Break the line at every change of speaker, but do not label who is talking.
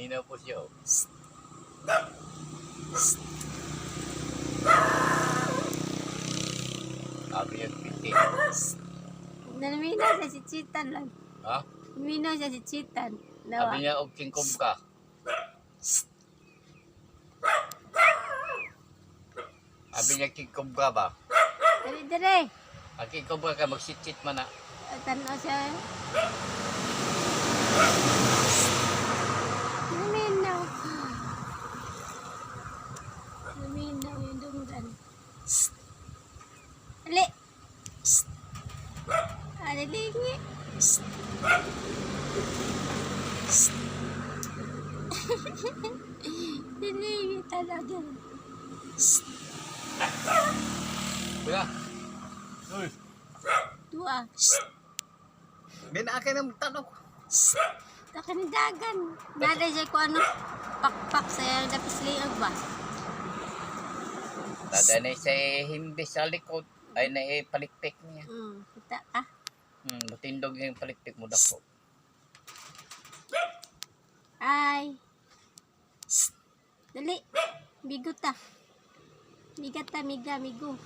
Luminaw po siya. Oh. Sabi niya, pitin.
Naminaw siya si Chitan lang.
Ha?
Naminaw siya si Chitan.
Sabi
Dawa.
niya, og kingkom ka. Sabi niya, kingkom ka ba?
Dali, dali.
Ang kingkom ka, magsit-sit man na.
Tanaw siya. Naminaw. Naminaw yung dunggan. Ali. Alilingi. Lilingi talaga.
Kuya. Uy.
Dua.
Binaakin ang tanong.
Takan dagan. Nada siya ko ano. Pakpak sa dapis liag ba?
Tada na siya hindi sa likod. Ay na palikpik niya.
Kita ka.
Matindog yung palikpik mo dako.
Ay. Dali. Bigo ta. Miga ta, miga, migo.